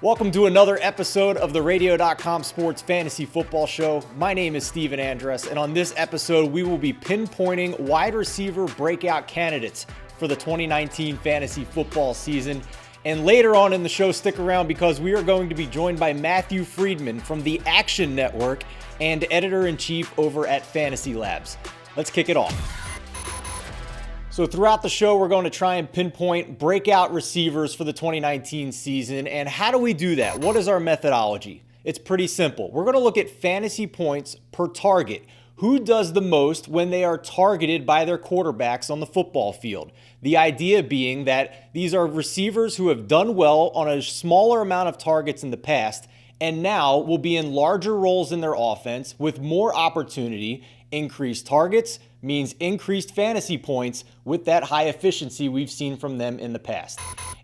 Welcome to another episode of the Radio.com Sports Fantasy Football Show. My name is Steven Andress, and on this episode, we will be pinpointing wide receiver breakout candidates for the 2019 fantasy football season. And later on in the show, stick around because we are going to be joined by Matthew Freedman from the Action Network and editor-in-chief over at Fantasy Labs. Let's kick it off. So throughout the show, we're going to try and pinpoint breakout receivers for the 2019 season. And how do we do that? What is our methodology? It's pretty simple. We're going to look at fantasy points per target. Who does the most when they are targeted by their quarterbacks on the football field? The idea being that these are receivers who have done well on a smaller amount of targets in the past and now will be in larger roles in their offense with more opportunity. Increased targets means increased fantasy points with that high efficiency we've seen from them in the past.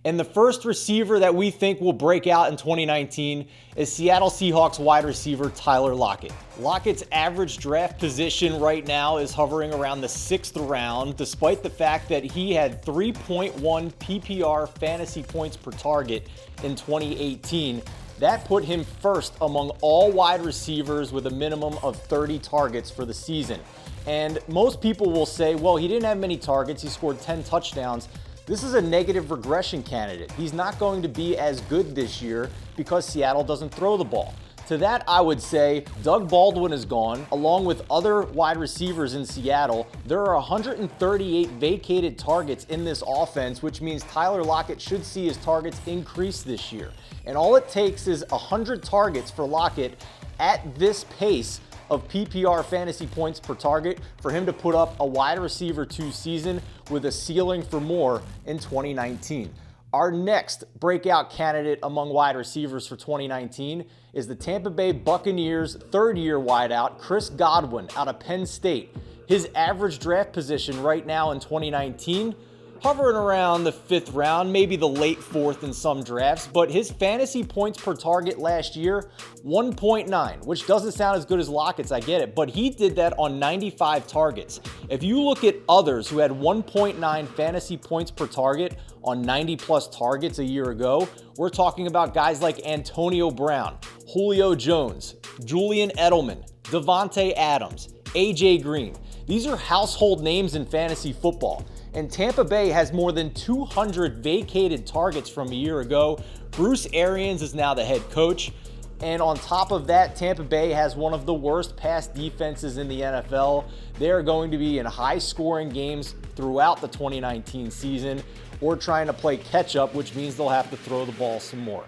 And the first receiver that we think will break out in 2019 is Seattle Seahawks wide receiver Tyler Lockett. Lockett's average draft position right now is hovering around the 6th round, despite the fact that he had 3.1 PPR fantasy points per target in 2018. That put him first among all wide receivers with a minimum of 30 targets for the season. And most people will say, well, he didn't have many targets. He scored 10 touchdowns. This is a negative regression candidate. He's not going to be as good this year because Seattle doesn't throw the ball. To that, I would say Doug Baldwin is gone, along with other wide receivers in Seattle. There are 138 vacated targets in this offense, which means Tyler Lockett should see his targets increase this year. And all it takes is 100 targets for Lockett at this pace of PPR fantasy points per target for him to put up a wide receiver 2 season with a ceiling for more in 2019. Our next breakout candidate among wide receivers for 2019 is the Tampa Bay Buccaneers third-year wideout, Chris Godwin out of Penn State. His average draft position right now in 2019, hovering around the 5th round, maybe the late 4th in some drafts, but his fantasy points per target last year, 1.9, which doesn't sound as good as Lockett's, I get it, but he did that on 95 targets. If you look at others who had 1.9 fantasy points per target on 90 plus targets a year ago, we're talking about guys like Antonio Brown, Julio Jones, Julian Edelman, Devontae Adams, AJ Green. These are household names in fantasy football. And Tampa Bay has more than 200 vacated targets from a year ago. Bruce Arians is now the head coach. And on top of that, Tampa Bay has one of the worst pass defenses in the NFL. They're going to be in high-scoring games throughout the 2019 season or trying to play catch-up, which means they'll have to throw the ball some more.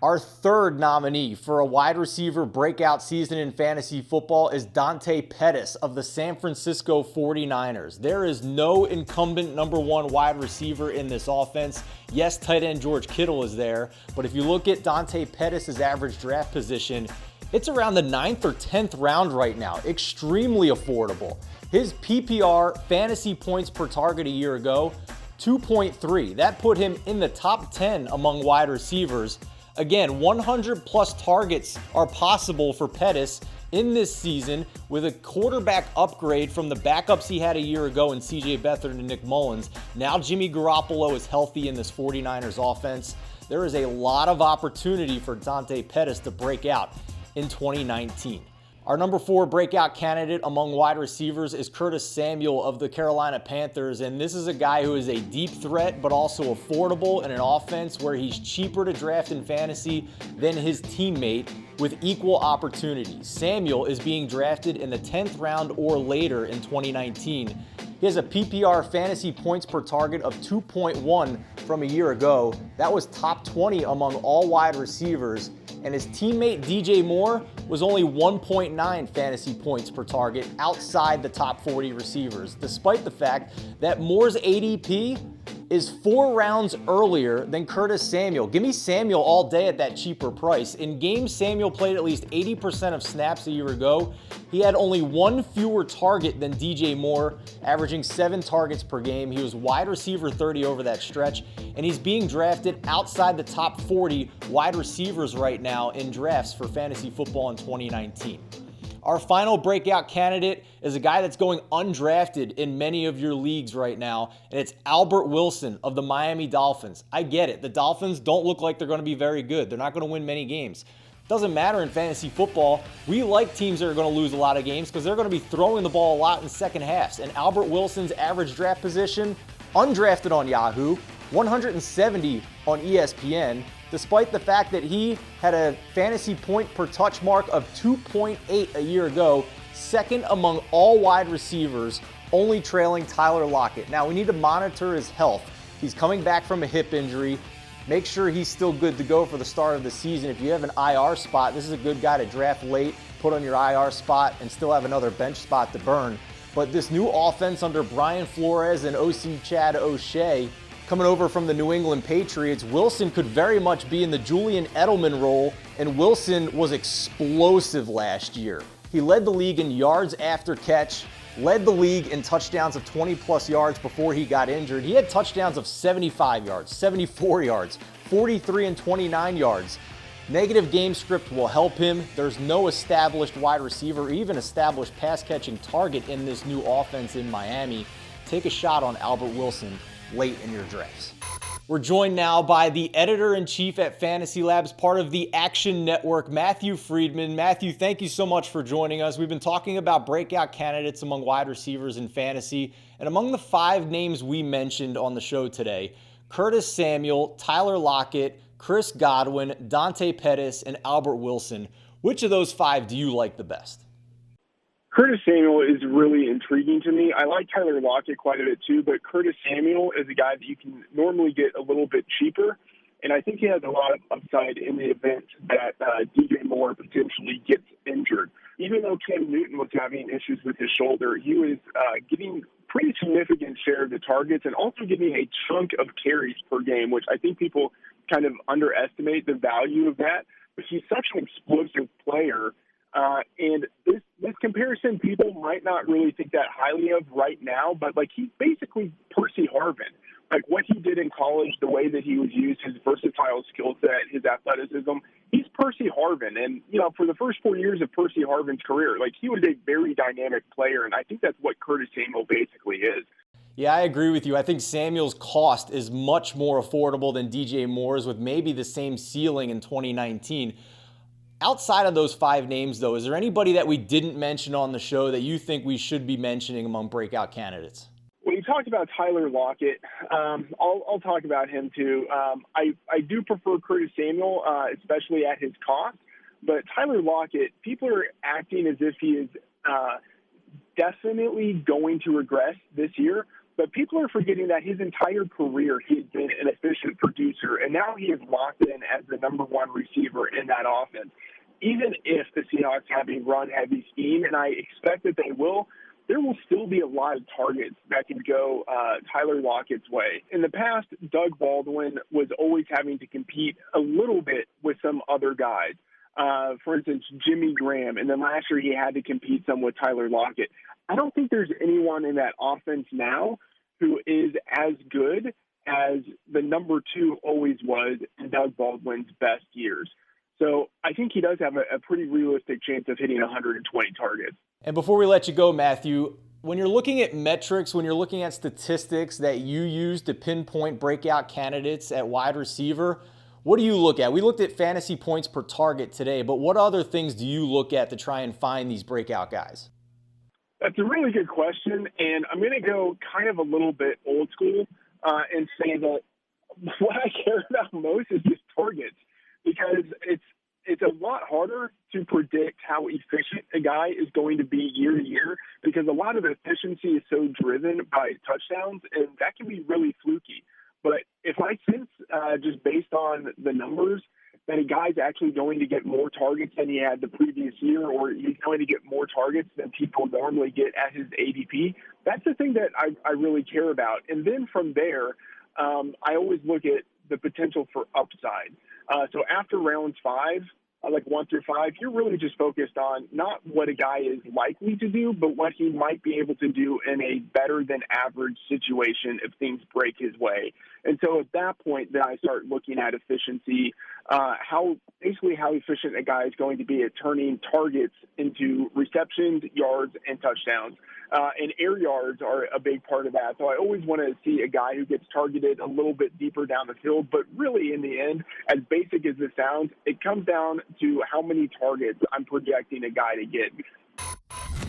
Our third nominee for a wide receiver breakout season in fantasy football is Dante Pettis of the San Francisco 49ers. There is no incumbent number 1 wide receiver in this offense. Yes, tight end George Kittle is there, but if you look at Dante Pettis' average draft position, it's around the 9th or 10th round right now. Extremely affordable. His PPR fantasy points per target a year ago, 2.3. That put him in the top 10 among wide receivers. Again, 100 plus targets are possible for Pettis in this season with a quarterback upgrade from the backups he had a year ago in CJ Beathard and Nick Mullins. Now Jimmy Garoppolo is healthy in this 49ers offense. There is a lot of opportunity for Dante Pettis to break out in 2019. Our number 4 breakout candidate among wide receivers is Curtis Samuel of the Carolina Panthers, and this is a guy who is a deep threat but also affordable in an offense where he's cheaper to draft in fantasy than his teammate with equal opportunities. Samuel is being drafted in the 10th round or later in 2019. He has a PPR fantasy points per target of 2.1 from a year ago. That was top 20 among all wide receivers. And his teammate DJ Moore was only 1.9 fantasy points per target outside the top 40 receivers, despite the fact that Moore's ADP is 4 rounds earlier than Curtis Samuel. Give me Samuel all day at that cheaper price. In games Samuel played at least 80% of snaps a year ago, he had only 1 fewer target than DJ Moore, averaging 7 targets per game. He was wide receiver 30 over that stretch, and he's being drafted outside the top 40 wide receivers right now in drafts for fantasy football in 2019. Our final breakout candidate is a guy that's going undrafted in many of your leagues right now, and it's Albert Wilson of the Miami Dolphins. I get it. The Dolphins don't look like they're going to be very good. They're not going to win many games. Doesn't matter in fantasy football. We like teams that are going to lose a lot of games because they're going to be throwing the ball a lot in second halves. And Albert Wilson's average draft position, undrafted on Yahoo, 170 on ESPN, despite the fact that he had a fantasy point per touch mark of 2.8 a year ago, second among all wide receivers, only trailing Tyler Lockett. Now, we need to monitor his health. He's coming back from a hip injury. Make sure he's still good to go for the start of the season. If you have an IR spot, this is a good guy to draft late, put on your IR spot, and still have another bench spot to burn. But this new offense under Brian Flores and OC Chad O'Shea, coming over from the New England Patriots, Wilson could very much be in the Julian Edelman role, and Wilson was explosive last year. He led the league in yards after catch, led the league in touchdowns of 20-plus yards before he got injured. He had touchdowns of 75 yards, 74 yards, 43 and 29 yards. Negative game script will help him. There's no established wide receiver, or even established pass-catching target in this new offense in Miami. Take a shot on Albert Wilson late in your drafts. We're joined now by the editor-in-chief at Fantasy Labs, part of the Action Network, Matthew Freedman. Matthew, thank you so much for joining us. We've been talking about breakout candidates among wide receivers in fantasy, and among the 5 names we mentioned on the show today, Curtis Samuel, Tyler Lockett, Chris Godwin, Dante Pettis, and Albert Wilson. Which of those 5 do you like the best? Curtis Samuel is really intriguing to me. I like Tyler Lockett quite a bit too, but Curtis Samuel is a guy that you can normally get a little bit cheaper, and I think he has a lot of upside in the event that DJ Moore potentially gets injured. Even though Cam Newton was having issues with his shoulder, he was getting pretty significant share of the targets and also getting a chunk of carries per game, which I think people kind of underestimate the value of that. But he's such an explosive player. And this comparison, people might not really think that highly of right now, but like he's basically Percy Harvin. Like what he did in college, the way that he was used, his versatile skill set, his athleticism, he's Percy Harvin. And, you know, for the first 4 years of Percy Harvin's career, like he was a very dynamic player. And I think that's what Curtis Samuel basically is. Yeah, I agree with you. I think Samuel's cost is much more affordable than DJ Moore's, with maybe the same ceiling in 2019. Outside of those 5 names, though, is there anybody that we didn't mention on the show that you think we should be mentioning among breakout candidates? Well, you talked about Tyler Lockett. I'll talk about him too. I do prefer Curtis Samuel, especially at his cost. But Tyler Lockett, people are acting as if he is definitely going to regress this year. But people are forgetting that his entire career he has been an efficient producer, and now he is locked in as the number 1 receiver in that offense. Even if the Seahawks have a run-heavy scheme, and I expect that they will, there will still be a lot of targets that can go Tyler Lockett's way. In the past, Doug Baldwin was always having to compete a little bit with some other guys. For instance, Jimmy Graham, and then last year he had to compete some with Tyler Lockett. I don't think there's anyone in that offense now who is as good as the number 2 always was in Doug Baldwin's best years. So I think he does have a pretty realistic chance of hitting 120 targets. And before we let you go, Matthew, when you're looking at metrics, when you're looking at statistics that you use to pinpoint breakout candidates at wide receiver, what do you look at? We looked at fantasy points per target today, but what other things do you look at to try and find these breakout guys? That's a really good question, and I'm going to go kind of a little bit old school and say that what I care about most is just targets, because it's a lot harder to predict how efficient a guy is going to be year to year, because a lot of efficiency is so driven by touchdowns, and that can be really fluky. But if I sense just based on the numbers that a guy's actually going to get more targets than he had the previous year, or he's going to get more targets than people normally get at his ADP, that's the thing that I really care about. And then from there, I always look at the potential for upside. So after round 5, like 1 through 5, you're really just focused on not what a guy is likely to do, but what he might be able to do in a better than average situation if things break his way. And so at that point, then I start looking at efficiency, how basically how efficient a guy is going to be at turning targets into receptions, yards, and touchdowns. And air yards are a big part of that. So I always want to see a guy who gets targeted a little bit deeper down the field. But really, in the end, as basic as this sounds, it comes down to how many targets I'm projecting a guy to get.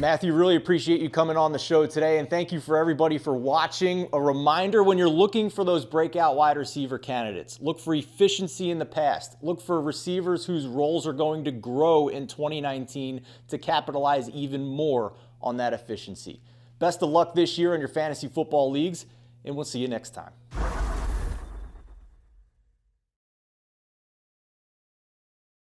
Matthew, really appreciate you coming on the show today, and thank you for everybody for watching. A reminder, when you're looking for those breakout wide receiver candidates, look for efficiency in the past. Look for receivers whose roles are going to grow in 2019 to capitalize even more on that efficiency. Best of luck this year in your fantasy football leagues, and we'll see you next time.